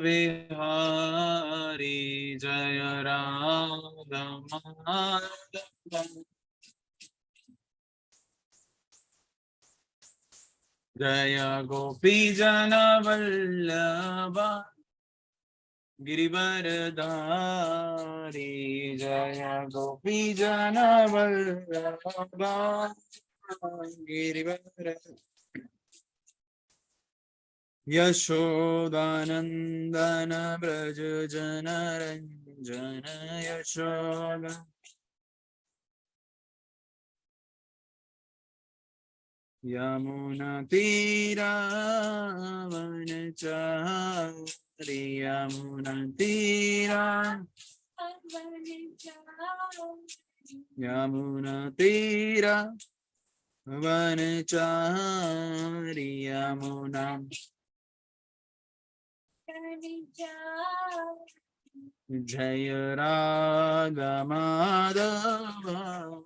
विहारी जय राधा माधव जय गोपी जन वल्लभा गिरिवरधारी जय गोपी जन वल्लभा गिरिवर यशोदानंदन ब्रज जन रंजन यशोदा यमुना तीरा वनचारी यमुना तीरा यमुना तीरा वनचारी यमुना जय राधा माधव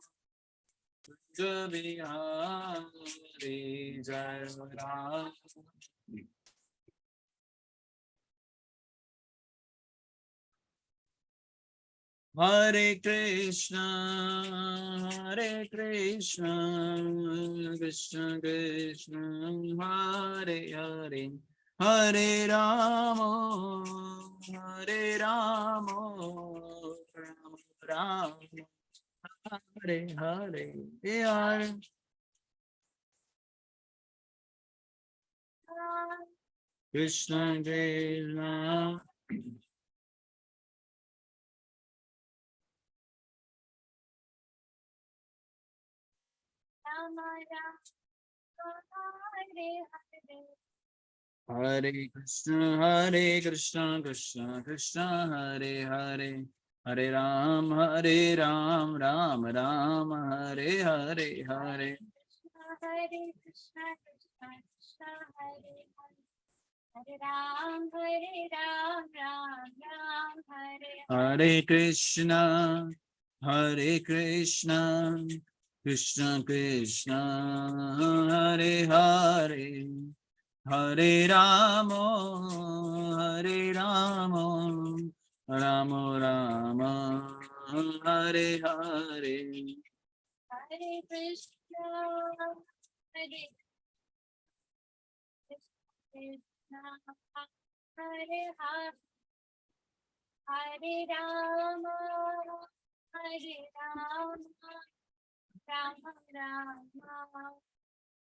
बिहारी जय राधा हरे कृष्ण कृष्ण कृष्ण हरे हरे हरे राम राम राम हरे हरे हरे कृष्ण कृष्ण हरे कृष्ण कृष्ण कृष्ण हरे हरे हरे राम राम राम हरे हरे हरे कृष्ण कृष्ण कृष्ण हरे राम राम हरे कृष्ण कृष्ण कृष्ण हरे हरे हरे राम राम राम हरे हरे हरे कृष्ण हरे हरे हरे राम राम राम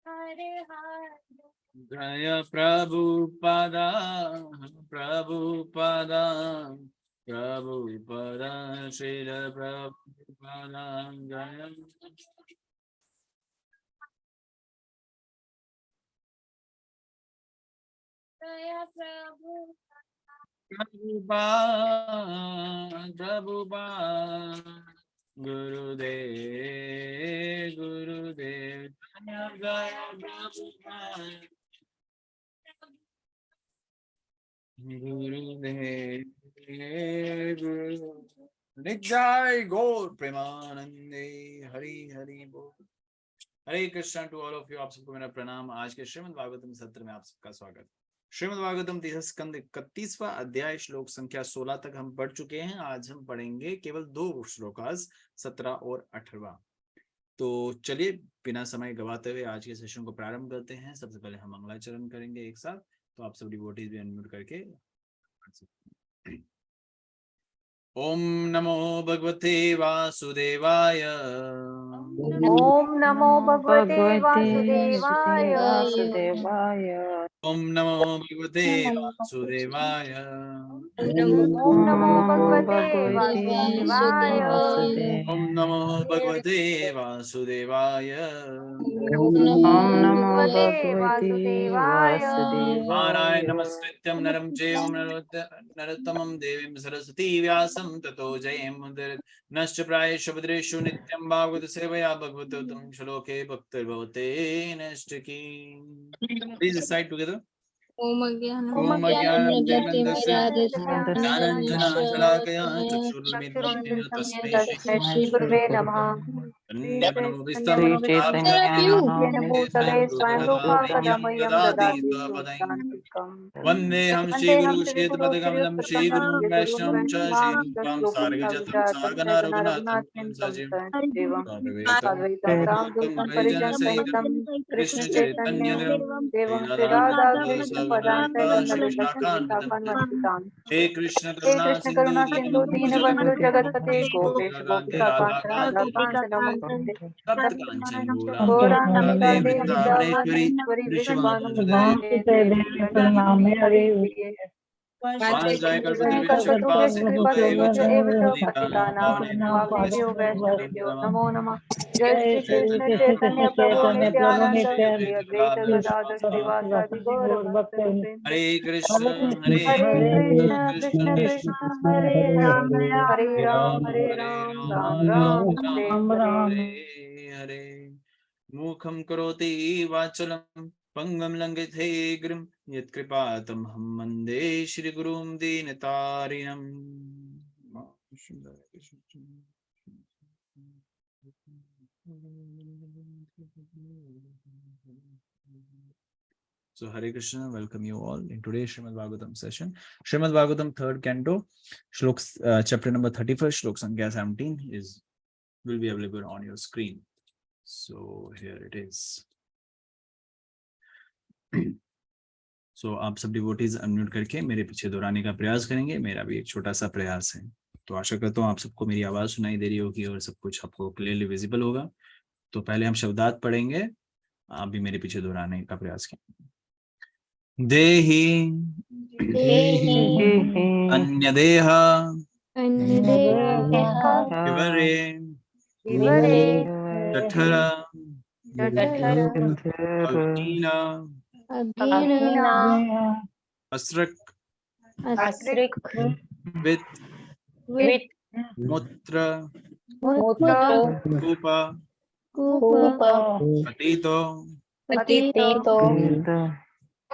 हरे हरे जय प्रभुपदा श्रील प्रभुपदा जय प्रभुपाद गुरुदेव जय गुरुदेव नित्याय गौर प्रेमानंदे हरि हरि बोल। Hare Krishna to all of you, आप सबको मेरा प्रणाम। आज के श्रीमद् भागवतम सत्र में आप सबका स्वागत। श्रीमद् भागवतम तीसरा स्कंद 31वां अध्याय श्लोक संख्या 16 तक हम पढ़ चुके हैं। आज हम पढ़ेंगे केवल 2 श्लोक, 17 और 18। तो चलिए बिना समय गवाते हुए आज के सेशन को प्रारंभ करते हैं। सबसे पहले हम मंगलाचरण करेंगे एक साथ, तो आप सब डिवोटीज भी अनम्यूट करके। ओम नमो भगवते वासुदेवाय। ओम नमो भगवते वासुदेवाय। ओम नमो भगवते वासुदेवाय। ओम नमो भगवते वासुदेवाय। ओम नमो भगवते वासुदेवाय। ओम नमो भगवते वासुदेवाय। नारायण नमस्कृत्यं नरं चैव नरोत्तमं देवीं सरस्वती व्यासं ततो जयमुदीरये। नश्च प्रायेषु भद्रेषु नित्यं भागवत सेवया भगवतोत्तमं श्लोके भक्तिर्भवते नष्टकी। Please recite together. ओम अज्ञानं ज्ञानाञ्जनस्य ज्ञानाञ्जनशलाकया चक्षुरुन्मीलितं येन तस्मै श्री गुरुवे नमः। श्री चैतन्य भूतले स्वयं रूपा कदा मह्यं ददाति स्वपदान्तिकम्। वन्देऽहं वन्देऽहं श्रीगुरुश्रीयुतपदकमलं श्रीगुरुं वैष्णवं च श्रीरूपं सार्गजतं सागना रघुनाथं तं सजीवं साद्वैतं सावधूतं परिजनसहितं कृष्ण चैतन्य देवं श्रीराधा कृष्ण पदान्तं नवद्वीपं हे कृष्ण हे करुणा कृष्ण सिंधु करुणा सिंधु दीनबंधु जगतपते गोपेश गोपिकाकांत राधाकांत नमोस्तुते तप्त कांचन गौरांग राधे वृंदावनेश्वरी वृंदावनेश्वरी वृषभानुसुते वृषभानुसुते देवी प्रणमामि हरिप्रिये कल्पतरुभ्यश्च कृपा सिन्धुभ्य एव च पतितानां पावनेभ्यो वैष्णवेभ्यो नमो नमः। जय श्री कृष्ण चैतन्य प्रभु नित्यानंद श्री अद्वैत गदाधर श्रीवासादि गौर भक्तवृंद। हरे कृष्ण हरे हरे कृष्ण कृष्ण कृष्ण कृष्ण हरे हरे हरे राम राम हरे हरे। हरे मुखं करोति वाचलं पंगं लंघयते गिरिं यत्कृपातमहं वन्दे श्रीगुरुं दीनतारिणम्। So Hare Krishna, welcome you all in today's Srimad Bhagavatam session. Srimad Bhagavatam third canto, shloks, chapter number 31, shlok sankhya 17 will be available on your screen. So here it is. So आप सब devotees unmute करके मेरे पीछे दोहराने का प्रयास करेंगे। मेरा भी एक छोटा सा प्रयास है। तो आशा करता हूँ आप सबको मेरी आवाज सुनाई दे रही होगी और सब कुछ आपको क्लियरली विजिबल होगा। तो पहले हम शब्दार्थ पढ़ेंगे, आप भी मेरे पीछे दोहराने का प्रयास करें। देहि अन्यदेह विवरे जठर अग्निना अस्रक वित्त मूत्र कूप पतितो वृषा तप्त देह इच्छन् विवासितुं गणयन्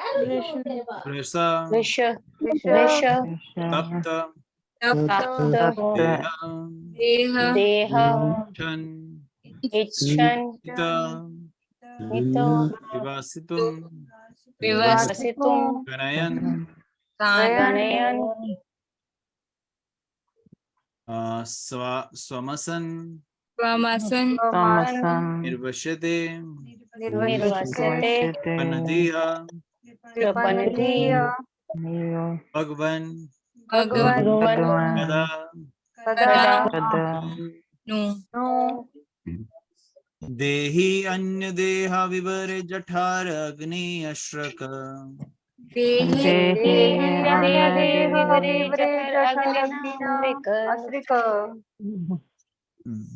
स्वमसन् निर्वश्यते पनदीह भगवन् देहि अन्य देह विवरे जठार अग्नि अश्रक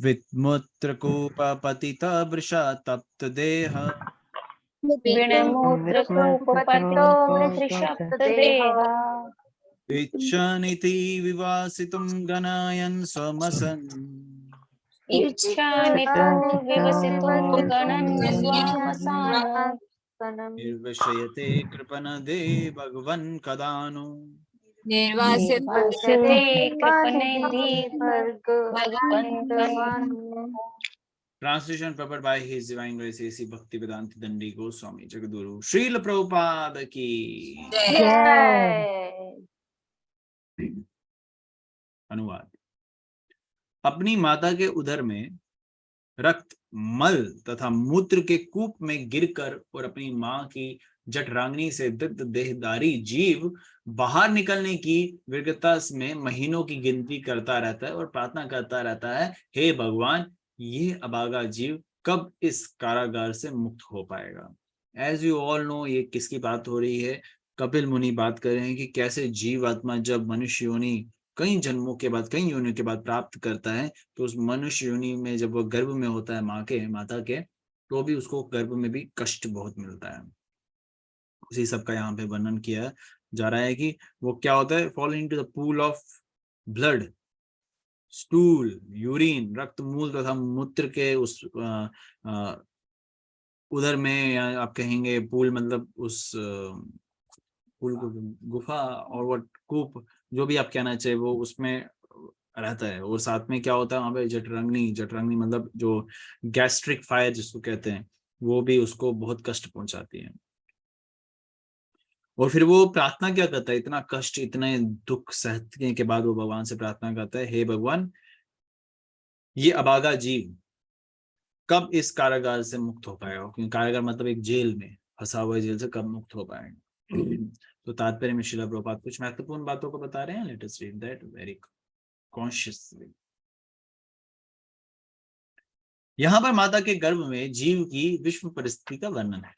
वित्मूत्रकूप पतित वृषा तप्त देह इच्छनिति विवासितुं गणायन् स्वमसन् निर्वशयते कृपणदे भगवन् कदानु Translation prepared by His Divine Grace A.C. Bhaktivedanta Dandi Goswami Jagadguru Srila Prabhupada की अनुवाद। अपनी माता के उदर में रक्त, मल तथा मूत्र के कूप में गिरकर और अपनी मां की जठराग्नि से दग्ध देहधारी जीव बाहर निकलने की विगतता में महीनों की गिनती करता रहता है और प्रार्थना करता रहता है, हे भगवान, ये अभागा जीव कब इस कारागार से मुक्त हो पाएगा। एज यू ऑल नो, ये किसकी बात हो रही है? कपिल मुनि बात कर रहे हैं कि कैसे जीव आत्मा जब मनुष्य योनि कई जन्मों के बाद, कई योनियों के बाद प्राप्त करता है, तो उस मनुष्य योनि में जब वो गर्भ में होता है माता के, तो भी उसको गर्भ में भी कष्ट बहुत मिलता है। उसी सब का यहाँ पे वर्णन किया जा रहा है कि वो क्या होता है, fall into the pool of blood, stool, urine, रक्त मूल तथा मूत्र के उस उधर में, या आप कहेंगे पूल मतलब उस पूल को गुफा और वो कूप, जो भी आप कहना चाहिए, वो उसमें रहता है। और साथ में क्या होता है वहां पे, जठरंगनी मतलब जो गैस्ट्रिक फायर जिसको कहते हैं, वो भी उसको बहुत कष्ट पहुंचाती है। और फिर वो प्रार्थना क्या करता है, इतना कष्ट इतने दुख सहने के बाद वो भगवान से प्रार्थना करता है, हे भगवान, ये अभागा जीव कब इस कारागार से मुक्त हो पाएगा, क्योंकि कारागार मतलब एक जेल में फंसा हुआ जेल से कब मुक्त हो पाएगा। तो तात्पर्य में श्रील प्रभुपाद कुछ महत्वपूर्ण बातों को बता रहे हैं। Let us read that very consciously. यहाँ पर माता के गर्भ में जीव की विश्व परिस्थिति का वर्णन है।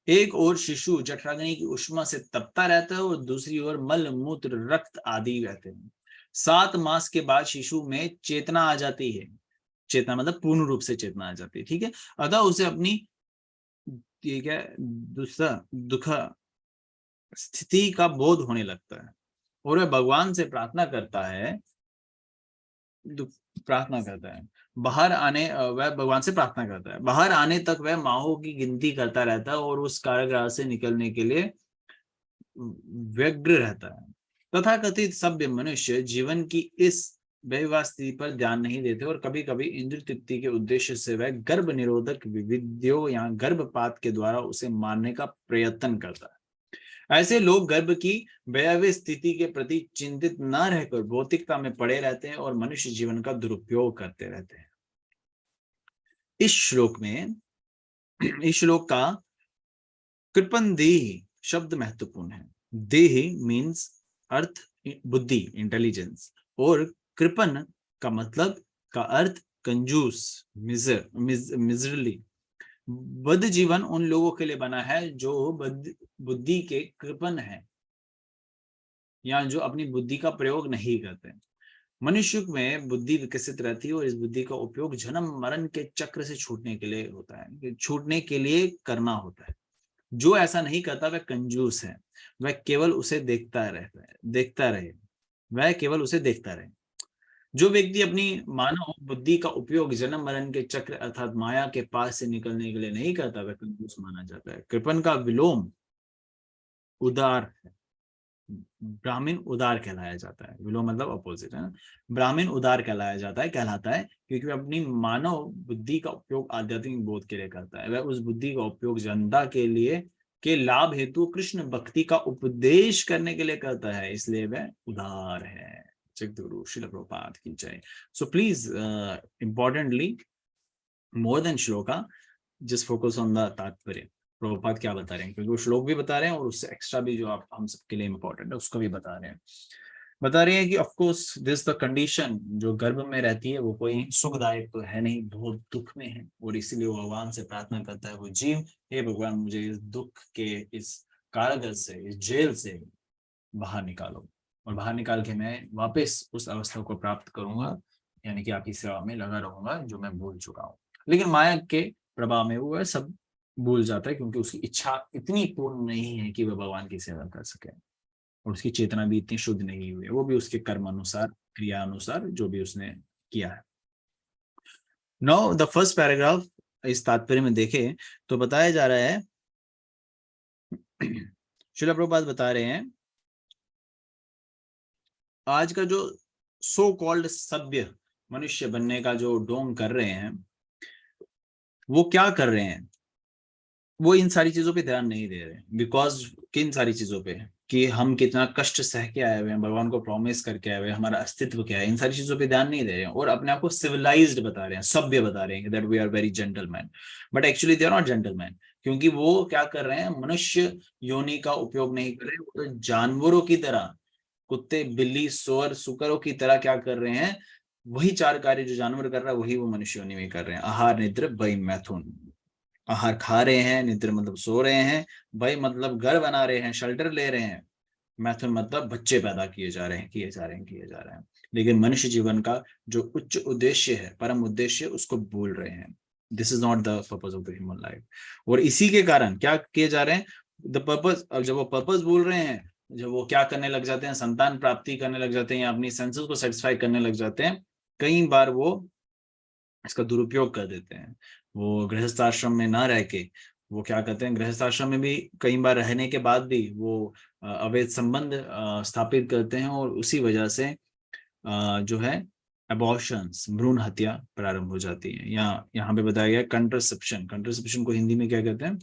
एक ओर शिशु जठराग्नि की उष्मा से तपता रहता है और दूसरी ओर मल मूत्र रक्त आदि रहते हैं। 7 मास के बाद शिशु में चेतना आ जाती है। चेतना मतलब पूर्ण रूप से चेतना आ जाती है, ठीक है। अतः उसे अपनी ठीक है दूसरा दुख स्थिति का बोध होने लगता है और वह भगवान से प्रार्थना करता है, बाहर आने वह भगवान से प्रार्थना करता है। बाहर आने तक वह माहों की गिनती करता रहता है और उस कारागृह से निकलने के लिए व्यग्र रहता है। तथा कथित सभ्य मनुष्य जीवन की इस बेविवाह स्थिति पर ध्यान नहीं देते और कभी कभी इंद्र तृप्ति के उद्देश्य से वह गर्भ निरोधक विविधियों या गर्भपात के द्वारा उसे मारने का प्रयत्न करता है। ऐसे लोग गर्भ की भयावह स्थिति के प्रति चिंतित न रहकर भौतिकता में पड़े रहते हैं और मनुष्य जीवन का दुरुपयोग करते रहते हैं। इस श्लोक का कृपन देहि शब्द महत्वपूर्ण है। देहि मीन्स अर्थ बुद्धि, इंटेलिजेंस, और कृपन का मतलब का अर्थ कंजूस, मिजरली। बद्ध जीवन उन लोगों के लिए बना है जो बुद्धि के कृपन है या जो अपनी बुद्धि का प्रयोग नहीं करते। मनुष्य में बुद्धि विकसित रहती है और इस बुद्धि का उपयोग जन्म मरण के चक्र से छूटने के लिए होता है, छूटने के लिए करना होता है। जो ऐसा नहीं करता वह कंजूस है, वह केवल उसे देखता रहे, वह केवल उसे देखता रहे। जो व्यक्ति अपनी मानव बुद्धि का उपयोग जन्म मरण के चक्र अर्थात माया के पास से निकलने के लिए नहीं करता वह कंजूस माना जाता है। कृपन का विलोम उदार है, ब्राह्मण उदार कहलाया जाता है। विलोम मतलब अपोजिट है ना। ब्राह्मण उदार कहलाता है क्योंकि वह अपनी मानव बुद्धि का उपयोग आध्यात्मिक बोध के लिए करता है। वह उस बुद्धि का उपयोग जनता के लिए के लाभ हेतु कृष्ण भक्ति का उपदेश करने के लिए करता है, इसलिए वह उदार है। जगद्गुरु श्रील प्रभुपाद की जय। So please importantly more than shloka just focus on the तात्पर्य। प्रभुपाद क्या बता रहे हैं, क्योंकि वो श्लोक भी बता रहे हैं और उससे एक्स्ट्रा भी जो आप हम सबके लिए इंपॉर्टेंट है उसको भी बता रहे हैं कि of course this the condition जो गर्भ में रहती है वो कोई सुखदायक तो है नहीं, बहुत दुख में है। और इसीलिए वो भगवान से प्रार्थना करता है वो जीव, हे भगवान मुझे इस दुख के इस कारागार से, इस जेल से बाहर निकालो और बाहर निकाल के मैं वापस उस अवस्था को प्राप्त करूंगा, यानी कि आपकी सेवा में लगा रहूंगा जो मैं भूल चुका हूँ। लेकिन माया के प्रभाव में वो सब भूल जाता है क्योंकि उसकी इच्छा इतनी पूर्ण नहीं है कि वह भगवान की सेवा कर सके और उसकी चेतना भी इतनी शुद्ध नहीं हुई है, वो भी उसके कर्म अनुसार, क्रिया अनुसार जो भी उसने किया है। नाउ द फर्स्ट पैराग्राफ इस तात्पर्य में देखें तो बताया जा रहा है, श्रील प्रभुपाद बता रहे हैं आज का जो सो कॉल्ड सभ्य मनुष्य बनने का जो ढोंग कर रहे हैं वो क्या कर रहे हैं, वो इन सारी चीजों पे ध्यान नहीं दे रहे। बिकॉज किन सारी चीजों पे, कि हम कितना कष्ट सह के आए हुए हैं, भगवान को प्रॉमिस करके आए हुए हैं, हमारा अस्तित्व क्या है, इन सारी चीजों पे ध्यान नहीं दे रहे हैं और अपने आप को सिविलाइज्ड बता रहे हैं, सभ्य बता रहे हैं that we are very gentleman, but actually they are not gentleman. क्योंकि वो क्या कर रहे हैं, मनुष्य योनि का उपयोग नहीं कर रहे, वो तो जानवरों की तरह, कुत्ते बिल्ली सुअर सुकरों की तरह क्या कर रहे हैं, वही 4 कार्य जो जानवर कर रहा है वही वो मनुष्य योनि में कर रहे हैं। आहार निद्र भय मैथुन, आहार खा रहे हैं, निद्र मतलब सो रहे हैं, भय मतलब घर बना रहे हैं, शेल्टर ले रहे हैं, मैथुन मतलब बच्चे पैदा किए जा रहे हैं। लेकिन मनुष्य जीवन का जो उच्च उद्देश्य है, परम उद्देश्य, उसको भूल रहे हैं। This is not the purpose of the human life. और इसी के कारण क्या किए जा रहे हैं, द पर्पस। अब जब वो पर्पस भूल रहे हैं, जब वो क्या करने लग जाते हैं, संतान प्राप्ति करने लग जाते हैं या अपनी सेंसेस को सेटिस्फाई करने लग जाते हैं, कई बार वो इसका दुरुपयोग कर देते हैं। वो गृहस्थ आश्रम में ना रह के वो क्या करते हैं, गृहस्थ आश्रम में भी कई बार रहने के बाद भी वो अवैध संबंध स्थापित करते हैं और उसी वजह से जो है अबॉर्शंस, भ्रूण हत्या प्रारंभ हो जाती है। यहाँ पे बताया गया कंट्रासेप्शन। कंट्रासेप्शन को हिंदी में क्या कहते हैं?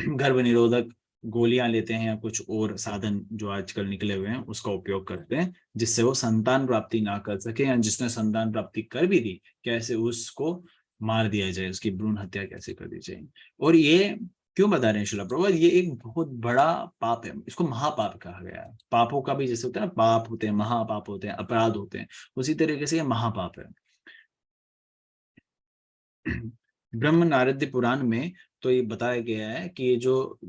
गर्भ निरोधक गोलियां लेते हैं या कुछ और साधन जो आजकल निकले हुए हैं उसका उपयोग करते हैं, जिससे वो संतान प्राप्ति ना कर सके, या जिसने संतान प्राप्ति कर भी दी कैसे उसको मार दिया जाए, उसकी भ्रूण हत्या कैसे कर दी जाए। और ये क्यों बता रहे हैं शिला प्रभुपाद? ये एक बहुत बड़ा पाप है, इसको महापाप कहा गया है। पापों का भी जैसे होता है ना, पाप होते हैं, महापाप होते हैं, अपराध होते हैं, उसी तरीके से ये महापाप है। ब्रह्म नारद पुराण में तो ये बताया गया है कि ये जो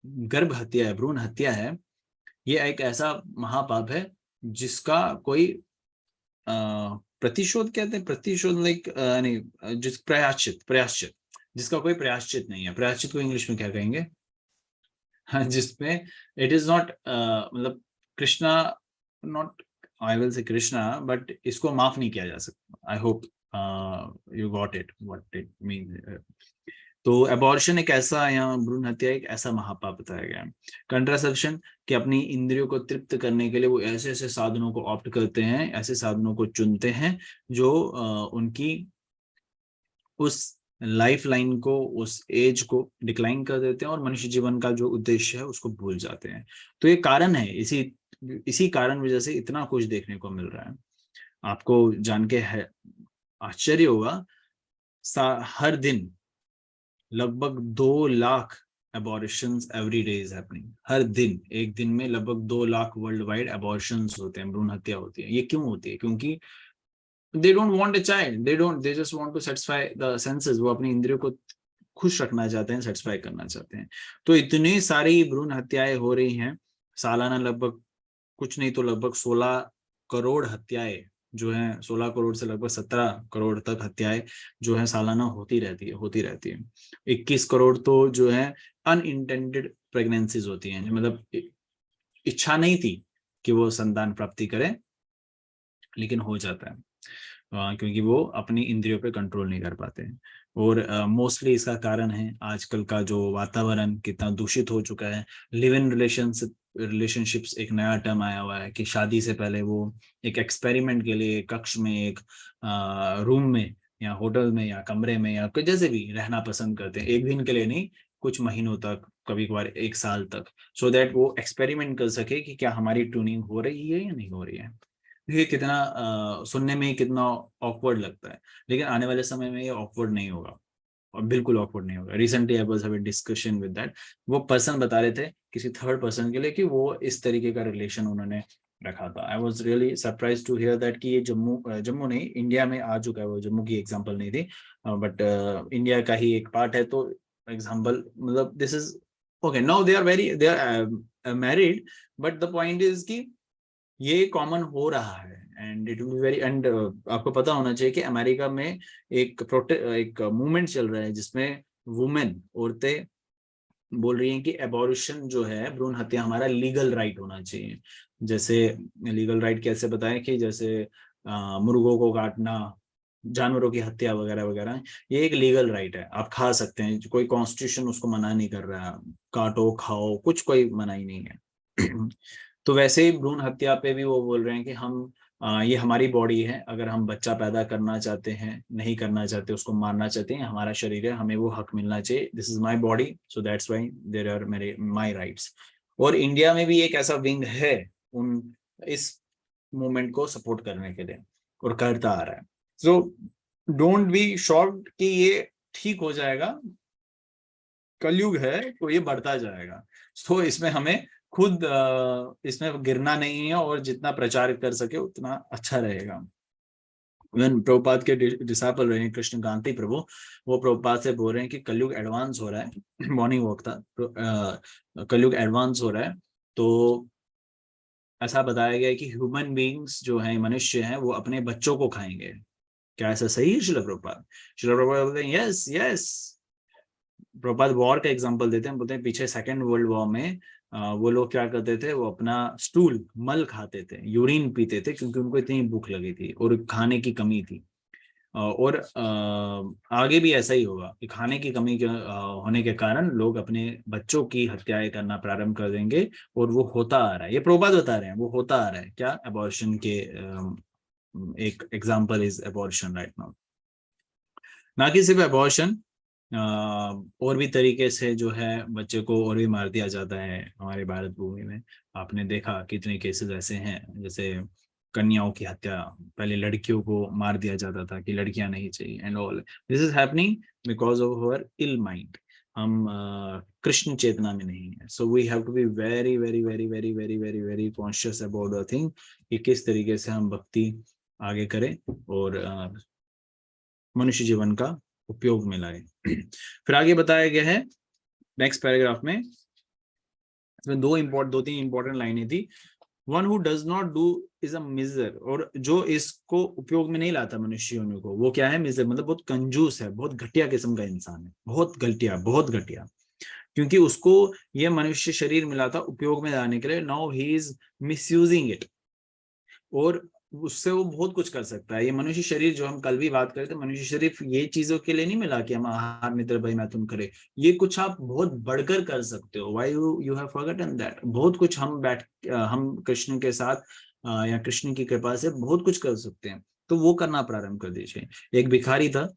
गर्भ हत्या है, भ्रूण हत्या है, ये एक ऐसा महापाप है जिसका कोई प्रतिशोध कहते हैं, प्रतिशोध लाइक नहीं, जिस प्रायश्चित, प्रायश्चित जिसका कोई प्रायश्चित नहीं है। प्रायश्चित को इंग्लिश में क्या कहेंगे? हाँ, जिसमें इट इज नॉट मतलब Krishna, not I will say Krishna, but इसको माफ नहीं किया जा सकता। I hope you got it what it mean. तो एबॉर्शन एक ऐसा, यहाँ भ्रूण हत्या एक ऐसा महापाप बताया गया है। कंट्रासेप्शन कि अपनी इंद्रियों को तृप्त करने के लिए वो ऐसे ऐसे साधनों को ऑप्ट करते हैं, ऐसे साधनों को चुनते हैं जो उनकी उस लाइफ लाइन को, उस एज को डिक्लाइन कर देते हैं और मनुष्य जीवन का जो उद्देश्य है उसको भूल जाते हैं। तो ये कारण है, इसी कारण वजह से इतना कुछ देखने को मिल रहा है। आपको जान के है आश्चर्य होगा, हर दिन लगभग 2 lakh abortions every day is happening. हर दिन, एक दिन में लगभग 2 लाख वर्ल्ड वाइड एबॉर्शंस होते हैं, भ्रूण हत्या होती है। ये क्यों होती है? क्योंकि they don't want a child, they just want to satisfy the senses। वो अपनी इंद्रियों को खुश रखना चाहते हैं, सेटिस्फाई करना चाहते हैं। तो इतनी सारी भ्रूण हत्याएं हो रही हैं सालाना, लगभग कुछ नहीं तो लगभग 16 करोड़ हत्याएं जो हैं, 16 करोड़ से लगभग 17 करोड़ तक हत्याएं जो है सालाना होती रहती है। 21 करोड़ तो जो है अनइंटेंडेड प्रेगनेंसीज होती हैं, मतलब इच्छा नहीं थी कि वो संतान प्राप्ति करें, लेकिन हो जाता है क्योंकि वो अपनी इंद्रियों पे कंट्रोल नहीं कर पाते हैं। और मोस्टली इसका कारण है आजकल का जो वातावरण कितना दूषित हो चुका है। लिव इन रिलेशनशिप्स एक नया टर्म आया हुआ है कि शादी से पहले वो एक एक्सपेरिमेंट के लिए कक्ष में, एक रूम में या होटल में या कमरे में या जैसे भी रहना पसंद करते हैं, एक दिन के लिए नहीं, कुछ महीनों तक, कभी कभार 1 साल तक, सो दैट वो एक्सपेरिमेंट कर सके कि क्या हमारी ट्यूनिंग हो रही है या नहीं हो रही है। ये कितना सुनने में ही कितना ऑकवर्ड लगता है, लेकिन आने वाले समय में ये ऑकवर्ड नहीं होगा, और बिल्कुल ऑकवर्ड नहीं होगा। Recently I was having discussion with that, वो पर्सन बता रहे थे किसी थर्ड पर्सन के लिए कि वो इस तरीके का रिलेशन उन्होंने रखा था। I was really surprise to hear that कि ये जम्मू नहीं, इंडिया में आ चुका है। वो जम्मू की एग्जांपल नहीं थी, बट इंडिया का ही एक पार्ट है। तो एग्जांपल मतलब this is okay, now they are married, but the point is कि ये कॉमन हो रहा है and it will be very, and आपको पता होना चाहिए कि अमेरिका में एक मूवमेंट चल रहा है जिसमें वुमेन, औरतें बोल रही हैं कि एबॉर्शन जो है, भ्रूण हत्या हमारा लीगल राइट होना चाहिए। जैसे लीगल राइट कैसे बताएं कि जैसे मुर्गों को काटना, जानवरों की हत्या वगैरह वगैरह, ये एक लीगल राइट है, आप खा सकते हैं, कोई कॉन्स्टिट्यूशन उसको मना नहीं कर रहा है। काटो खाओ, कुछ कोई मनाही नहीं है। तो वैसे ही भ्रूण हत्या पे भी वो बोल रहे हैं कि हम ये हमारी बॉडी है, अगर हम बच्चा पैदा करना चाहते हैं, नहीं करना चाहते, उसको मारना चाहते हैं, हमारा शरीर है, हमें वो हक मिलना चाहिए। This is my body, so that's why there are मेरे माय राइट्स। और इंडिया में भी एक ऐसा विंग है उन इस मूवमेंट को सपोर्ट करने के लिए, और करता आ रहा है। सो डोंट बी शॉक्ड कि ये ठीक हो जाएगा, कलयुग है तो ये बढ़ता जाएगा। तो इसमें हमें खुद इसमें गिरना नहीं है, और जितना प्रचार कर सके उतना अच्छा रहेगा। प्रभुपाद के डिसाइपल रहे कृष्ण कांति प्रभु, वो प्रभुपाद से बोल रहे हैं कि कलयुग एडवांस हो रहा है। मॉर्निंग वॉक था, कलयुग एडवांस हो रहा है, तो ऐसा बताया गया है कि ह्यूमन बीइंग्स जो हैं, मनुष्य हैं, वो अपने बच्चों को खाएंगे। क्या ऐसा सही है? शिला प्रभुपाद बोलते हैं यस यस। प्रभुपाद वॉर का एग्जांपल देते हैं, बोलते हैं पीछे सेकेंड वर्ल्ड वॉर में वो लोग क्या करते थे, वो अपना स्टूल, मल खाते थे, यूरिन पीते थे, क्योंकि उनको इतनी भूख लगी थी और खाने की कमी थी। और आगे भी ऐसा ही होगा कि खाने की कमी के होने के कारण लोग अपने बच्चों की हत्याएं करना प्रारंभ कर देंगे, और वो होता आ रहा है। ये प्रभुपाद बता रहे हैं, वो होता आ रहा है। क्या? अबॉर्शन के एक example is abortion right now. ना कि सिर्फ अबॉर्शन, और भी तरीके से जो है बच्चे को और भी मार दिया जाता है हमारे भारत भूमि में। आपने देखा कितने केसेस ऐसे हैं, जैसे कन्याओं की हत्या, पहले लड़कियों को मार दिया जाता था कि लड़कियां नहीं चाहिए and all. This is happening because of our ill mind. हम कृष्ण चेतना में नहीं है। So we have to be very very very very very very very conscious about the thing कि किस तरीके से हम भक्ति आगे करें और मनुष्य जीवन का उपयोग में लाए। फिर आगे बताया गया है नेक्स्ट पैराग्राफ में, इसमें दो तीन इंपॉर्टेंट लाइनें थी। One who does not do is a miser, और जो इसको उपयोग में नहीं लाता मनुष्य योनि को, वो क्या है? मिजर, मतलब बहुत कंजूस है, बहुत घटिया किस्म का इंसान है, बहुत घटिया, क्योंकि उसको ये मनुष्य शरीर मिला था उपयोग में लाने के लिए। Now he is misusing it, और उससे वो बहुत कुछ कर सकता है। ये मनुष्य शरीर जो हम कल भी बात करे थे, मनुष्य शरीर ये चीजों के लिए नहीं मिला कि हम आहार निद्रा भाई मैं तुम करे। ये कुछ आप बहुत बढ़कर कर सकते हो। Why you have forgotten that? बहुत कुछ हम कृष्ण के साथ या कृष्ण की कृपा से बहुत कुछ कर सकते हैं। तो वो करना प्रारंभ कर दीजिए। एक भिखारी था,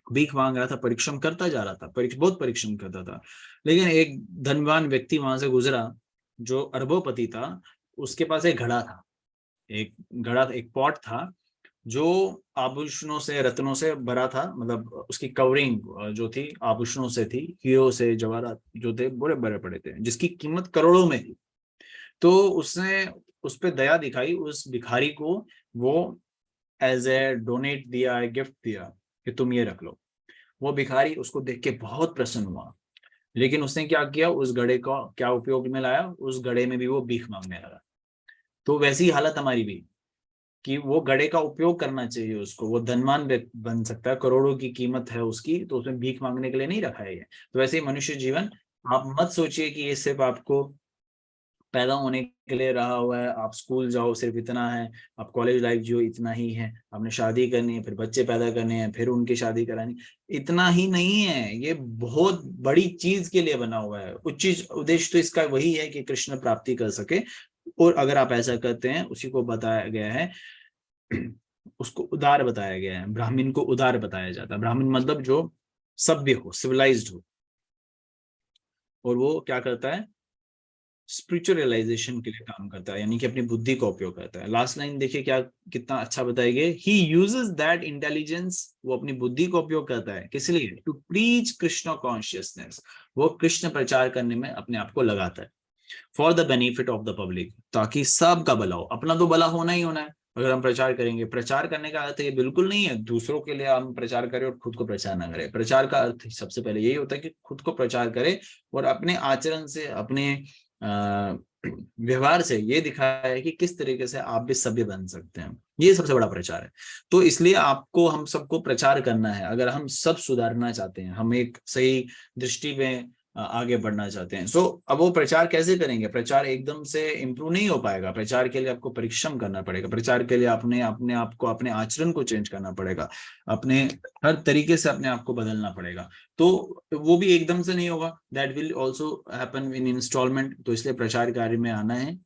भीख मांग रहा था, परिश्रम करता जा रहा था, बहुत परिश्रम करता था, लेकिन एक धनवान व्यक्ति वहां से गुजरा जो अरबोपति था। उसके पास एक घड़ा, एक पॉट था जो आभूषणों से, रत्नों से भरा था। मतलब उसकी कवरिंग जो थी आभूषणों से थी, हीरो से जवाहरात जो थे बड़े बड़े पड़े थे, जिसकी कीमत करोड़ों में थी। तो उसने उस पर दया दिखाई, उस भिखारी को वो एज ए डोनेट दिया, गिफ्ट दिया कि तुम ये रख लो। वो भिखारी उसको देख के बहुत प्रसन्न हुआ, लेकिन उसने क्या किया? उस घड़े का क्या उपयोग में लाया? उस घड़े में भी वो भीख मांगने लगा। तो वैसी हालत हमारी भी, कि वो घड़े का उपयोग करना चाहिए उसको। वो धनवान बन सकता है, करोड़ों की कीमत है उसकी, तो उसमें भीख मांगने के लिए नहीं रखा है ये। तो वैसे ही मनुष्य जीवन, आप मत सोचिए कि ये सिर्फ आपको पैदा होने के लिए रहा हुआ है। आप स्कूल जाओ सिर्फ इतना है, आप कॉलेज लाइफ जियो इतना ही है, आपने शादी करनी है, फिर बच्चे पैदा करने हैं, फिर उनकी शादी करानी, इतना ही नहीं है। ये बहुत बड़ी चीज के लिए बना हुआ है। उद्देश्य तो इसका वही है कि कृष्ण प्राप्ति कर सके। और अगर आप ऐसा करते हैं, उसी को बताया गया है, उसको उदार बताया गया है। ब्राह्मण को उदार बताया जाता है। ब्राह्मण मतलब जो सभ्य हो, सिविलाइज्ड हो, और वो क्या करता है? स्पिरिचुअल रियलाइजेशन के लिए काम करता है, यानी कि अपनी बुद्धि का उपयोग करता है। लास्ट लाइन देखिए क्या, कितना अच्छा बताया गया। ही यूजेस दैट इंटेलिजेंस, वो अपनी बुद्धि का उपयोग करता है किस लिए? टू प्रीच कृष्ण कॉन्शियसनेस, वो कृष्ण प्रचार करने में अपने आप को लगाता है। For the benefit of the public, ताकि सबका भला हो। अपना तो भला होना ही होना है अगर हम प्रचार करेंगे। प्रचार करने का अर्थ ये बिल्कुल नहीं है दूसरों के लिए हम प्रचार करें और खुद को प्रचार ना करें। प्रचार का अर्थ सबसे पहले यही होता है कि खुद को प्रचार करें, और अपने आचरण से, अपने व्यवहार से ये दिखाया है कि किस तरीके से आप भी सभ्य बन सकते हैं। ये सबसे बड़ा प्रचार है। तो इसलिए आपको, हम सबको प्रचार करना है। अगर हम सब सुधारना चाहते हैं, हम एक सही दृष्टि में आगे बढ़ना चाहते हैं। सो अब वो प्रचार कैसे करेंगे? प्रचार एकदम से इम्प्रूव नहीं हो पाएगा। प्रचार के लिए आपको परिश्रम करना पड़ेगा। प्रचार के लिए अपने अपने आप को, अपने आचरण को चेंज करना पड़ेगा, अपने हर तरीके से अपने आप को बदलना पड़ेगा। तो वो भी एकदम से नहीं होगा। That will also happen in instalment. तो इसलिए प्रचार कार्य में आना है,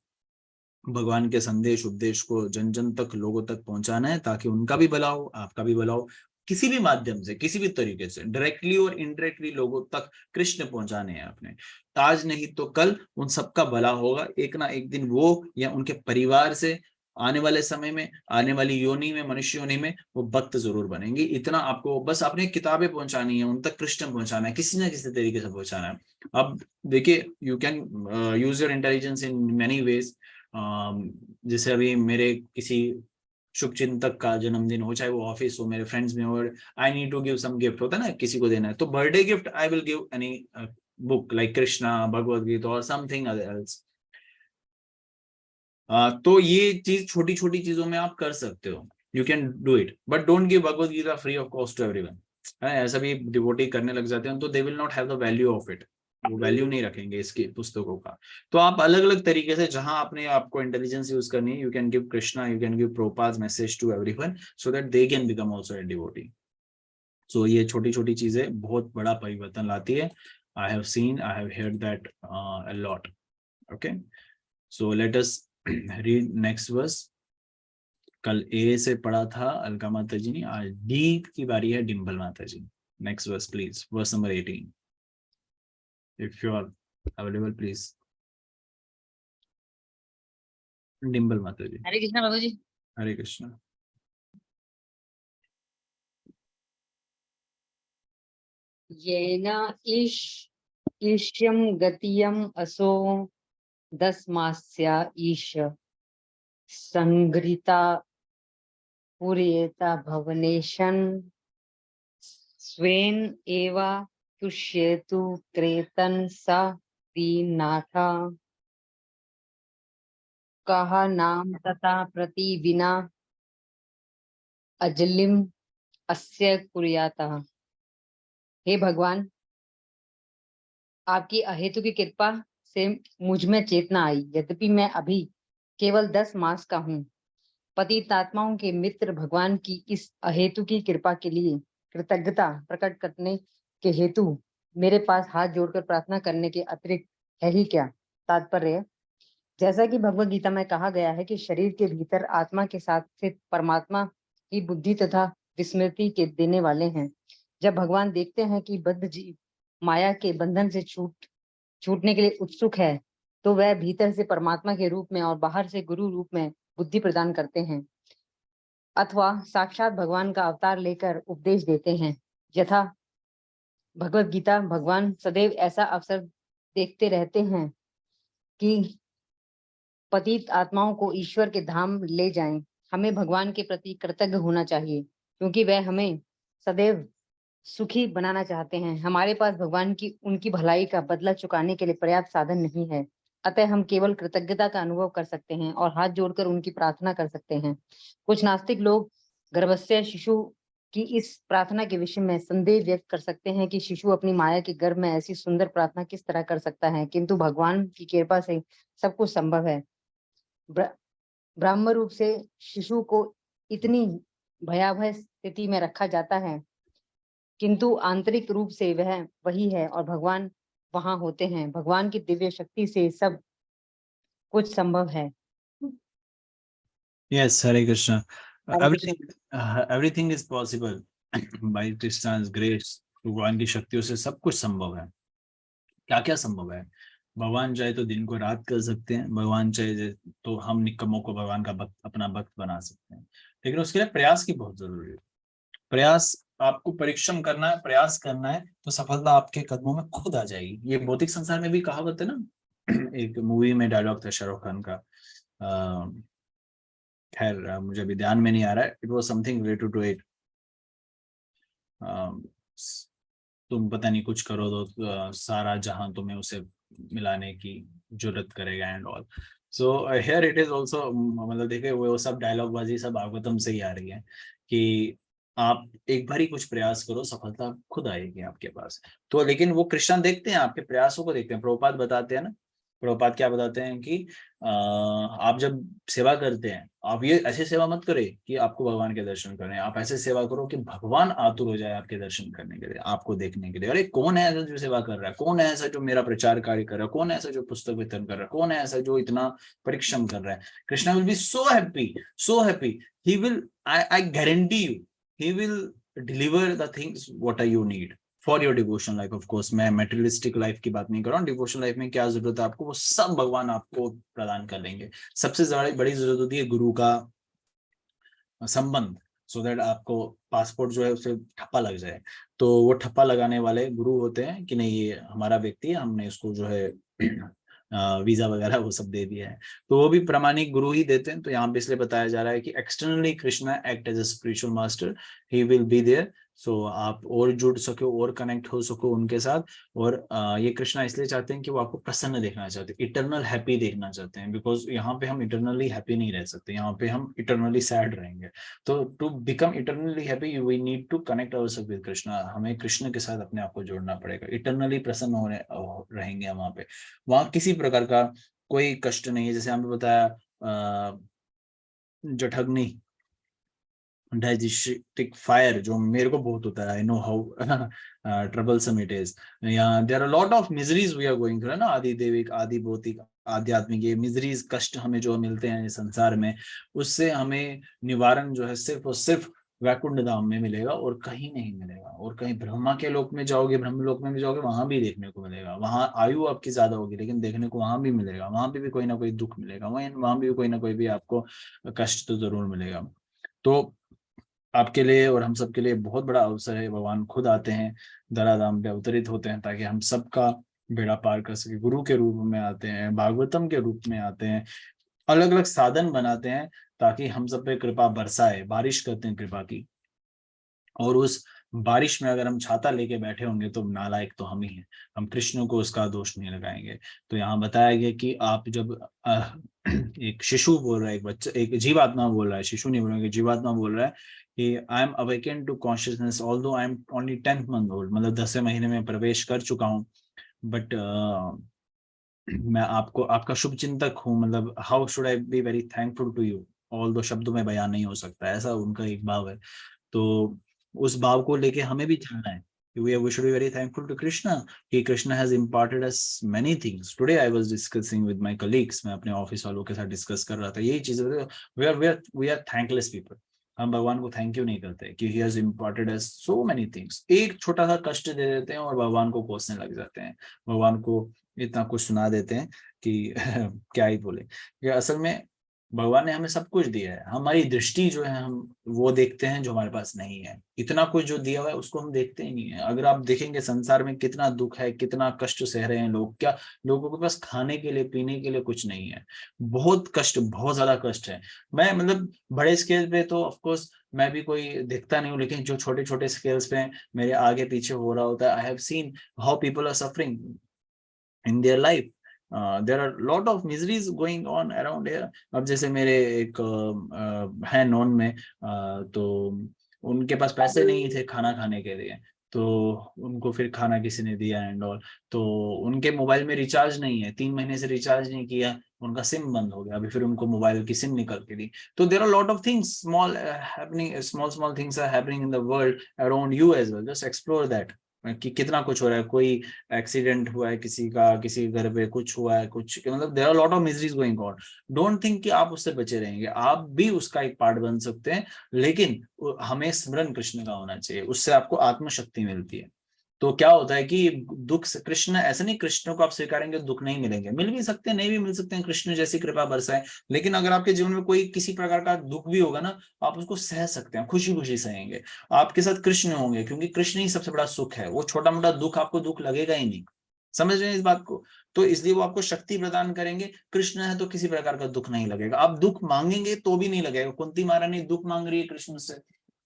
भगवान के संदेश उपदेश को जन जन तक, लोगों तक पहुंचाना है, ताकि उनका भी भला हो, आपका भी भला हो। किसी भी माध्यम से, किसी भी तरीके से, डायरेक्टली और इनडायरेक्टली लोगों तक कृष्ण पहुंचाने हैं अपने। आज नहीं तो कल उन सबका भला होगा। एक ना एक दिन वो या उनके परिवार से आने वाले समय में, आने वाली योनि में, मनुष्य योनि में वो भक्त जरूर बनेंगे। इतना आपको बस अपने किताबें पहुंचानी है, उन तक कृष्ण पहुंचाना है, किसी ना किसी तरीके से पहुंचाना है। अब देखिए, you can use your intelligence in many ways. जैसे अभी मेरे किसी शुभ चिंतक का जन्मदिन हो, चाहे वो ऑफिस हो, मेरे फ्रेंड्स में, और I need to give some gift, होता है ना, किसी को देना है, तो birthday gift I will give any book like Krishna, Bhagavad Gita और समथिंग एल्स। तो ये चीज, छोटी छोटी चीजों में आप कर सकते हो। You can do it, but don't give Bhagavad Gita free of cost to everyone. ऐसा भी डिवोटी करने लग जाते हैं तो they will not have the value of it. वो वैल्यू नहीं रखेंगे इसकी पुस्तकों का। तो आप अलग अलग तरीके से जहां अपने आपको इंटेलिजेंस यूज करनी है, you can give Krishna, you can give Prabhupada message to everyone so that they can become also a devotee. So ये छोटी छोटी चीजें बहुत बड़ा परिवर्तन लाती है। I have seen, I have heard that a lot. Okay, so let us read next verse. कल ए से पढ़ा था अलका माता जी ने, आज डी की बारी है डिम्पल माता ji. Next verse please, verse number 18 if you are available please. Dimple माता जी। हरे कृष्णा प्रभु जी। हरे कृष्णा। येन ईश्यम गतियम असो 10 मास्या ईश संग्रिता पुरेता भवनेशन स्वेन एवा तुष्येतु क्रेतन सा दीनाथा कहा नाम तथा प्रति विना अजलिम अस्य कुर्याता। हे भगवान, आपकी अहेतु की कृपा से मुझ में चेतना आई। यद्यपि मैं अभी केवल 10 मास का हूँ, पतितात्माओं के मित्र भगवान की इस अहेतु की कृपा के लिए कृतज्ञता प्रकट करने के हेतु मेरे पास हाथ जोड़कर प्रार्थना करने के अतिरिक्त है ही क्या। तात्पर्य, जैसा कि भगवद गीता में कहा गया है कि शरीर के भीतर आत्मा के साथ स्थित परमात्मा ही बुद्धि तथा विस्मृति के देने वाले हैं। जब भगवान देखते हैं कि बद्ध जीव माया के बंधन से छूटने के लिए उत्सुक है, तो वह भीतर से परमात्मा के रूप में और बाहर से गुरु रूप में बुद्धि प्रदान करते हैं, अथवा साक्षात भगवान का अवतार लेकर उपदेश देते हैं। यथा भगवद गीता, भगवान सदैव ऐसा अवसर देखते रहते हैं कि पतित आत्माओं को ईश्वर के धाम ले जाएं। हमें भगवान के प्रति कृतज्ञ होना चाहिए, क्योंकि वह हमें सदैव सुखी बनाना चाहते हैं। हमारे पास भगवान की उनकी भलाई का बदला चुकाने के लिए पर्याप्त साधन नहीं है, अतः हम केवल कृतज्ञता का अनुभव कर सकते हैं और हाथ जोड़कर उनकी प्रार्थना कर सकते हैं। कुछ नास्तिक लोग गर्भस्थ शिशु की इस प्रार्थना के विषय में संदेह व्यक्त कर सकते हैं कि शिशु अपनी माया के गर्भ में ऐसी सुंदर प्रार्थना किस तरह कर सकता है, किंतु भगवान की कृपा से सब कुछ संभव है। ब्रह्म रूप से शिशु को इतनी भयावह स्थिति में रखा जाता है, किंतु आंतरिक रूप से वह वही है और भगवान वहां होते हैं। भगवान की दिव्य शक्ति से सब कुछ संभव है। Yes, Hare Krishna. Everything is possible by Krishna's grace. भगवान की शक्तियों से सब कुछ संभव है। क्या क्या संभव है? भगवान चाहे तो दिन को रात कर सकते हैं, भगवान चाहे तो हम निकम्मों को भगवान का भक्त, अपना भक्त बना सकते हैं, लेकिन उसके लिए प्रयास की बहुत जरूरी है। प्रयास, आपको परिश्रम करना है, प्रयास करना है, तो सफलता आपके कदमों में खुद आ जाएगी। ये भौतिक संसार में भी कहावत है ना, एक मूवी में डायलॉग था शाहरुख खान का, खैर मुझे अभी ध्यान में नहीं आ रहा है, it was something related to it, तुम पता नहीं कुछ करो तो सारा जहां तुम्हें उसे मिलाने की जरूरत करेगा and all. So here it is also, मतलब देखिए वो सब डायलॉग बाजी सब भागवतम से ही आ रही है कि आप एक बार ही कुछ प्रयास करो, सफलता खुद आएगी आपके पास। तो लेकिन वो कृष्ण देखते हैं, आपके प्रयासों को देखते हैं। प्रभुपाद बताते हैं ना, प्रभुपाद क्या बताते हैं कि आप जब सेवा करते हैं, आप ये ऐसे सेवा मत करें कि आपको भगवान के दर्शन करने, आप ऐसे सेवा करो कि भगवान आतुर हो जाए आपके दर्शन करने के लिए, आपको देखने के लिए। अरे कौन है ऐसा जो सेवा कर रहा है, कौन है ऐसा जो मेरा प्रचार कार्य कर रहा है, कौन है ऐसा जो पुस्तक वितरण कर रहा है, कौन है ऐसा जो इतना परिश्रम कर रहा है। Krishna will be so happy, so happy. He will, I guarantee you, he will deliver the things what you need for your devotional life. Of course, मैं materialistic life की बात नहीं कर रहा हूँ। devotional life में क्या जरूरत है आपको, वो सब भगवान आपको प्रदान कर देंगे। सबसे बड़ी जरूरत होती है गुरु का संबंध, सो दैट आपको पासपोर्ट जो है उसे ठप्पा लग जाए। तो वो ठप्पा लगाने वाले गुरु होते हैं कि नहीं ये हमारा व्यक्ति है, हमने इसको जो है वीजा वगैरह वो सब दे दिया है, तो वो भी प्रामाणिक गुरु ही देते हैं। तो यहाँ पे इसलिए बताया जा रहा है कि externally Krishna act as a spiritual master, he will be there so आप और जुड़ सको और कनेक्ट हो सको उनके साथ। और ये कृष्णा इसलिए चाहते हैं कि वो आपको प्रसन्न देखना चाहते हैं, इटरनल हैप्पी देखना चाहते हैं, बिकॉज यहाँ पे हम इटरनली हैप्पी नहीं रह सकते, यहाँ पे हम इटरनली सैड रहेंगे। तो to become eternally happy we need to connect ourself with Krishna, हमें कृष्ण के साथ अपने आप को जोड़ना पड़ेगा, इटरनली प्रसन्न होने रहेंगे हम वहाँ पे। वहाँ किसी प्रकार का कोई कष्ट नहीं है। जैसे हमने बताया जठग्नि डाइजेस्टिक फायर जो मेरे को बहुत होता है, I know how troublesome it is. There are lot of miseries we are going through, है ना, आदि देविक आदि भौतिक आध्यात्मिक, ये मिजरीज कष्ट हमें जो मिलते हैं इस संसार में, उससे हमें निवारण जो है सिर्फ और सिर्फ वैकुंठ धाम में मिलेगा और कहीं नहीं मिलेगा। और कहीं ब्रह्मा के लोक में जाओगे, ब्रह्म लोक में भी जाओगे, वहां भी देखने को मिलेगा। वहां आयु आपकी ज्यादा होगी लेकिन देखने को वहां भी मिलेगा, वहां पे भी कोई ना कोई दुख मिलेगा, वहां भी कोई ना कोई भी आपको कष्ट तो जरूर मिलेगा। तो आपके लिए और हम सब के लिए बहुत बड़ा अवसर है, भगवान खुद आते हैं धराधाम पे, अवतरित होते हैं ताकि हम सबका बेड़ा पार कर सके। गुरु के रूप में आते हैं, भागवतम के रूप में आते हैं, अलग अलग साधन बनाते हैं ताकि हम सब पे कृपा बरसाए, बारिश करते हैं कृपा की। और उस बारिश में अगर हम छाता लेके बैठे होंगे तो नालायक तो हम ही हैं, हम कृष्ण को उसका दोष नहीं लगाएंगे। तो यहाँ बताया गया कि आप जब एक शिशु बोल रहा है, एक बच्चा, एक जीवात्मा बोल रहा है, शिशु नहीं बोल रहा है, जीवात्मा बोल रहा है कि I am awaken to consciousness although I am only 10th month old, मतलब 10वें महीने में प्रवेश कर चुका हूँ, बट मैं आपको आपका शुभ चिंतक हूँ, मतलब how should I be very thankful to you, all दो शब्दों में बयान नहीं हो सकता, ऐसा उनका एक भाव है। तो उस भाव को लेके हमें भी चलना है। We should be very thankful to Krishna कि Krishna has imparted us many things. Today I was discussing with my colleagues, मैं अपने ऑफिस वालों के साथ डिस्कस कर रहा था यही चीज। we are thankless people, हम भगवान को थैंक यू नहीं करते कि he has imparted us so many things। एक छोटा सा कष्ट दे देते हैं और भगवान को कोसने लग जाते हैं, भगवान को इतना कुछ सुना देते हैं कि क्या ही बोले। कि असल में भगवान ने हमें सब कुछ दिया है, हमारी दृष्टि जो है हम वो देखते हैं जो हमारे पास नहीं है। इतना कुछ जो दिया हुआ है उसको हम देखते ही नहीं है। अगर आप देखेंगे संसार में कितना दुख है, कितना कष्ट सह रहे हैं लोग, क्या लोगों के पास खाने के लिए पीने के लिए कुछ नहीं है, बहुत कष्ट, बहुत ज्यादा कष्ट है। मैं मतलब बड़े स्केल पे तो ऑफ कोर्स मैं भी कोई दिखता नहीं हूँ, लेकिन जो छोटे छोटे स्केल्स पे मेरे आगे पीछे हो रहा होता है, I have seen how people are suffering in their life. There are lot of miseries going on around here. अब जैसे मेरे एक है नॉन में, तो उनके पास पैसे नहीं थे खाना खाने के लिए, तो उनको फिर खाना किसी ने दिया एंड ऑल। तो उनके मोबाइल में रिचार्ज नहीं है, 3 महीने से रिचार्ज नहीं किया, उनका सिम बंद हो गया, अभी फिर उनको मोबाइल की सिम निकल के दी। तो there are lot of things small happening, small things are happening in the world around you as well, just explore that कि कितना कुछ हो रहा है। कोई एक्सीडेंट हुआ है किसी का, किसी के घर पे कुछ हुआ है, कुछ मतलब there are lot of miseries going on. Don't think कि आप उससे बचे रहेंगे, आप भी उसका एक पार्ट बन सकते हैं, लेकिन हमें स्मरण कृष्ण का होना चाहिए, उससे आपको आत्मशक्ति मिलती है। तो क्या होता है कि दुख से कृष्ण, ऐसा नहीं कृष्ण को आप स्वीकारेंगे दुख नहीं मिलेंगे, मिल भी सकते हैं, नहीं भी मिल सकते हैं, कृष्ण जैसी कृपा बरसाए। लेकिन अगर आपके जीवन में कोई किसी प्रकार का दुख भी होगा ना, आप उसको सह सकते हैं, खुशी खुशी सहेंगे, आपके साथ कृष्ण होंगे, क्योंकि कृष्ण ही सबसे बड़ा सुख है। वो छोटा मोटा दुख आपको दुख लगेगा ही नहीं, समझ रहे हैं इस बात को। तो इसलिए वो आपको शक्ति प्रदान करेंगे। कृष्ण है तो किसी प्रकार का दुख नहीं लगेगा, आप दुख मांगेंगे तो भी नहीं लगेगा। कुंती महारानी दुख मांग रही है कृष्ण से,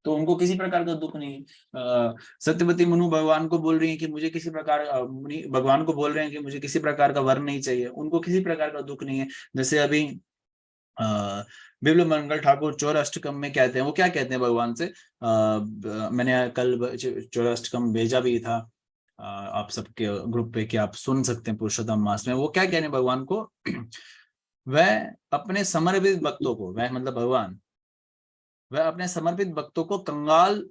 तो उनको किसी प्रकार का दुख नहीं। सत्यवती मनु भगवान को बोल रही है कि मुझे किसी प्रकार, भगवान को बोल रहे हैं कि मुझे किसी प्रकार का वर नहीं चाहिए, उनको किसी प्रकार का दुख नहीं है। जैसे अभी बिप्ल मंगल ठाकुर चौराष्टकम में कहते हैं, वो क्या कहते हैं भगवान से, मैंने कल चौराष्टकम भेजा भी था आप सबके ग्रुप पे कि आप सुन सकते हैं पुरुषोत्तम मास में। वो क्या कहने भगवान को, वह अपने समर्पित भक्तों को, वह मतलब भगवान, वह अपने समर्पित भक्तों को कंगाल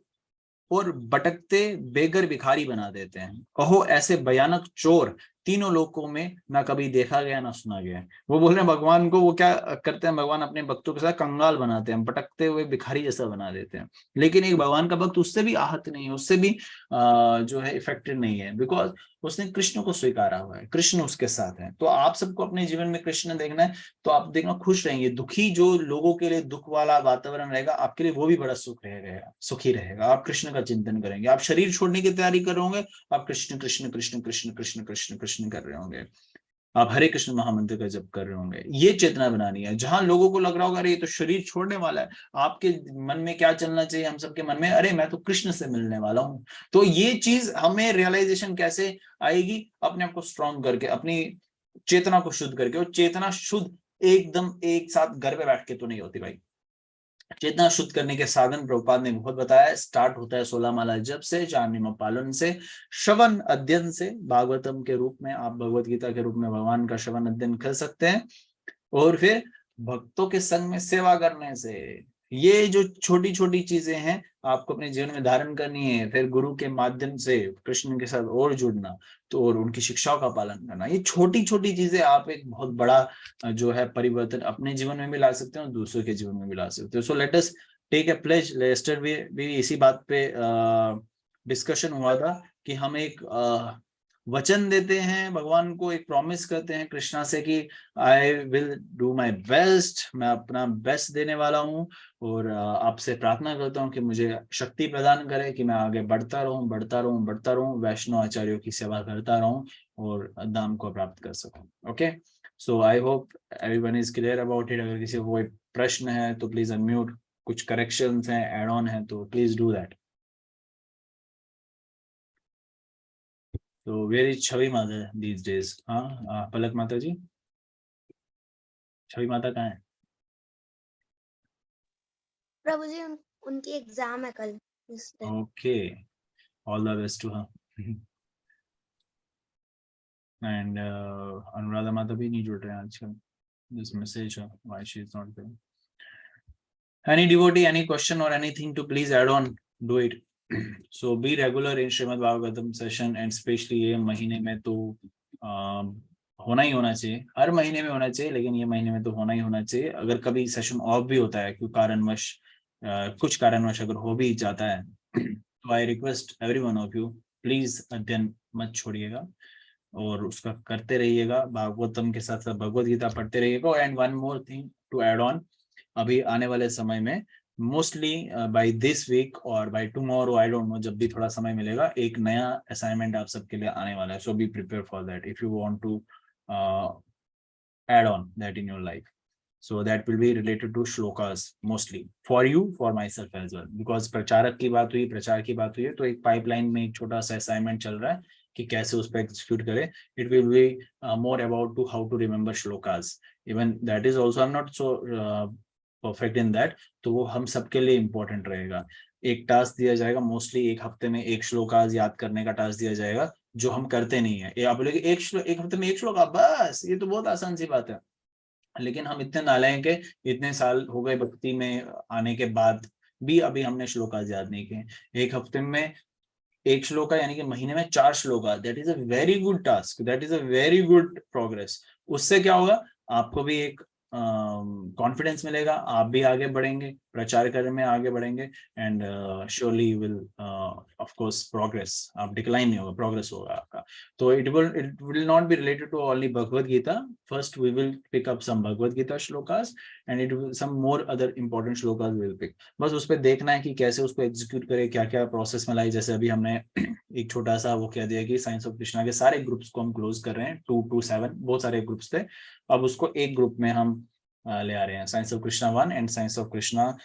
और भटकते बेघर भिखारी बना देते हैं। कहो ऐसे भयानक चोर तीनों लोकों में ना कभी देखा गया ना सुना गया। वो बोल रहे हैं भगवान को, वो क्या करते हैं, भगवान अपने भक्तों के साथ कंगाल बनाते हैं, भटकते हुए भिखारी जैसा बना देते हैं। लेकिन एक भगवान का भक्त उससे भी आहत नहीं है, उससे भी जो है इफेक्टेड नहीं है, बिकॉज उसने कृष्ण को स्वीकारा हुआ है, कृष्ण उसके साथ है। तो आप सबको अपने जीवन में कृष्ण देखना है तो आप देखना खुश रहेंगे। दुखी जो लोगों के लिए दुख वाला वातावरण रहेगा आपके लिए, वो भी बड़ा सुख रहेगा, सुखी रहेगा। आप कृष्ण का चिंतन करेंगे, आप शरीर छोड़ने की तैयारी कर रहे होंगे, आप कृष्ण कृष्ण कृष्ण कृष्ण कृष्ण कृष्ण कृष्ण कर रहे होंगे। आप हरे कृष्ण महामंत्र का जप कर रहे होंगे, ये चेतना बनानी है। जहां लोगों को लग रहा होगा अरे ये तो शरीर छोड़ने वाला है, आपके मन में क्या चलना चाहिए, हम सबके मन में, अरे मैं तो कृष्ण से मिलने वाला हूँ। तो ये चीज हमें रियलाइजेशन कैसे आएगी, अपने आप को स्ट्रांग करके, अपनी चेतना को शुद्ध करके। और चेतना शुद्ध एकदम एक साथ घर पे बैठ के तो नहीं होती भाई। चेतना शुद्ध करने के साधन प्रभुपाद ने बहुत बताया। स्टार्ट होता है 16 माला जप से, 4 नियम पालन से, श्रवण अध्ययन से। भागवतम के रूप में आप भगवत गीता के रूप में भगवान का श्रवण अध्ययन कर सकते हैं। और फिर भक्तों के संग में सेवा करने से। ये जो छोटी छोटी चीजें हैं आपको अपने जीवन में धारण करनी है। फिर गुरु के माध्यम से कृष्ण के साथ और जुड़ना, तो और उनकी शिक्षाओं का पालन करना। ये छोटी छोटी चीजें आप एक बहुत बड़ा जो है परिवर्तन अपने जीवन में भी ला सकते हैं और दूसरों के जीवन में भी ला सकते हो। So let us take a pledge. Yesterday भी इसी बात पे डिस्कशन हुआ था कि हम एक वचन देते हैं भगवान को, एक प्रॉमिस करते हैं कृष्णा से कि I will do my best, मैं अपना बेस्ट देने वाला हूँ। और आपसे प्रार्थना करता हूँ कि मुझे शक्ति प्रदान करे कि मैं आगे बढ़ता रहूं, बढ़ता रहूं, बढ़ता रहूं, वैष्णव आचार्यों की सेवा करता रहूं और धाम को प्राप्त कर सकूं। Okay, so I hope everyone is clear about it. अगर किसी को कोई प्रश्न है तो प्लीज अनम्यूट, कुछ करेक्शंस हैं, एड ऑन है तो प्लीज डू दैट। तो वेयर इज छवि माता दीज डेज? हाँ पलक माता जी, छवि माता कहाँ है? प्रभु जी उनकी एग्जाम है कल। Okay, all the best to her. And Anuradha माता भी नहीं जुड़ रहे हैं आजकल। This message why she is not there. Any devotee, any question or anything to please add on, do it. So be regular in Srimad Bhagavatam session, and especially ये महीने में तो होना ही होना चाहिए। हर महीने में होना चाहिए, लेकिन ये महीने में तो होना ही होना चाहिए। अगर कभी सेशन ऑफ भी होता है क्यों कारणवश, कुछ कारणवश अगर हो भी जाता है, तो I request every one of you, please अध्ययन मत छोड़िएगा और उसका करते रहिएगा। भागवतम के साथ साथ भगवत गीता पढ़ते रहिएगा। And one more thing to add on, अभी आने वाले समय में मोस्टली बाय दिस वीक और by tomorrow, I don't know, जब भी थोड़ा समय मिलेगा, एक नया असाइनमेंट आप सबके लिए आने वाला है। So be prepare for that if you want to add on that in your life. So that will be related to shlokas mostly for you, for myself as well, because प्रचारक की बात हुई, प्रचार की बात हुई है, तो एक पाइपलाइन में एक छोटा सा असाइनमेंट चल रहा है कि कैसे उस पर एग्जीक्यूट करें। It will B more about to how to remember shlokas. Even that is also I'm not so perfect in that, तो वो हम सबके लिए इंपॉर्टेंट रहेगा। एक टास्क दिया जाएगा, मोस्टली एक हफ्ते में एक श्लोकाज याद करने का टास्क दिया जाएगा, जो हम करते नहीं है। आप बोले एक हफ्ते में एक श्लोका, बस ये तो बहुत आसान सी बात है। लेकिन हम इतने नालायक है, इतने साल हो गए भक्ति में आने के बाद भी अभी हमने श्लोकाज याद नहीं किए। एक हफ्ते में एक श्लोका यानी कि महीने में 4 shloka, that is a very good task, that is a very good progress. उससे क्या होगा, आपको भी एक कॉन्फिडेंस मिलेगा, आप भी आगे बढ़ेंगे, प्रचार करने में आगे बढ़ेंगे। And surely you will of course progress, आप डिक्लाइन नहीं होगा, प्रोग्रेस होगा आपका। तो it will not be related to only Bhagavat Gita. First we will pick up some Bhagavat Gita shlokas and it will some more other important shlokas will pick. बस उस पर देखना है कि कैसे उसको एग्जीक्यूट करे, क्या क्या प्रोसेस में लाई। जैसे अभी हमने एक छोटा सा वो कह दिया कि साइंस ऑफ कृष्णा के सारे ग्रुप्स को हम क्लोज कर रहे हैं, 2 to 7 बहुत सारे ग्रुप्स थे, अब उसको एक ग्रुप में हम ले आ रहे हैं, science of Krishna 1 and science of Krishna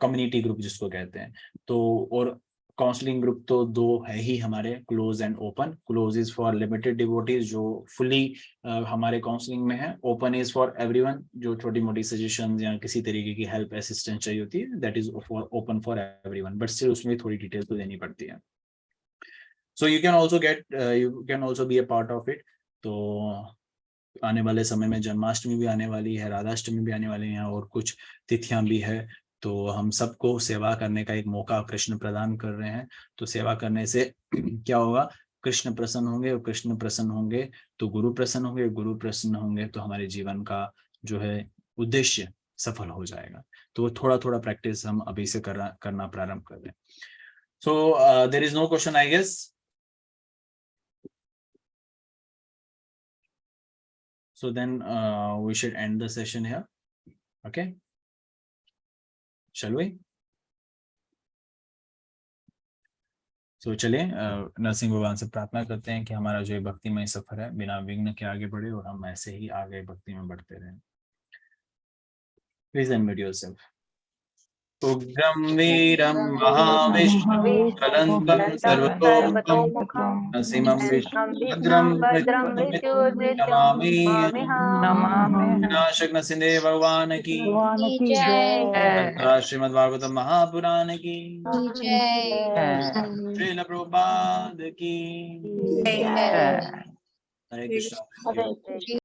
community group जिसको कहते हैं। तो और काउंसलिंग ग्रुप तो 2 है ही हमारे, close and open. Close is for limited devotees जो फुली हमारे काउंसलिंग में है। ओपन इज फॉर एवरीवन जो छोटी मोटी सजेशन या किसी तरीके की हेल्प असिस्टेंस चाहिए होती है, that is for open for everyone, but still उसमें थोड़ी डिटेल तो देनी पड़ती है। So you can also get, you can also be a part of it. तो आने वाले समय में जन्माष्टमी भी आने वाली है, राधाष्टमी भी आने वाली है और कुछ तिथियां भी है। तो हम सबको सेवा करने का एक मौका कृष्ण प्रदान कर रहे हैं। तो सेवा करने से क्या होगा, कृष्ण प्रसन्न होंगे, और कृष्ण प्रसन्न होंगे तो गुरु प्रसन्न होंगे, गुरु प्रसन्न होंगे तो हमारे जीवन का जो है उद्देश्य सफल हो जाएगा। तो थोड़ा थोड़ा प्रैक्टिस हम अभी से करना प्रारंभ कर दें। So there is no question I guess. So then we should end the session here. Okay, shall we? सो चलिए नरसिंह भगवान से प्रार्थना करते हैं कि हमारा जो ये भक्तिमय सफर है बिना विघ्न के आगे बढ़े और हम ऐसे ही आगे भक्ति में बढ़ते रहें। Please unmute yourself. उग्रं वीरं महाविष्णु कलन्दं सर्वतोमुखं नरसिंहं विष्णुभद्रं भद्रं नमामि नमामि। विनाशग्नसिंधे भगवान की श्रीमद्भागवतम महापुराण की श्रील प्रभुपाद की। हरे कृष्ण।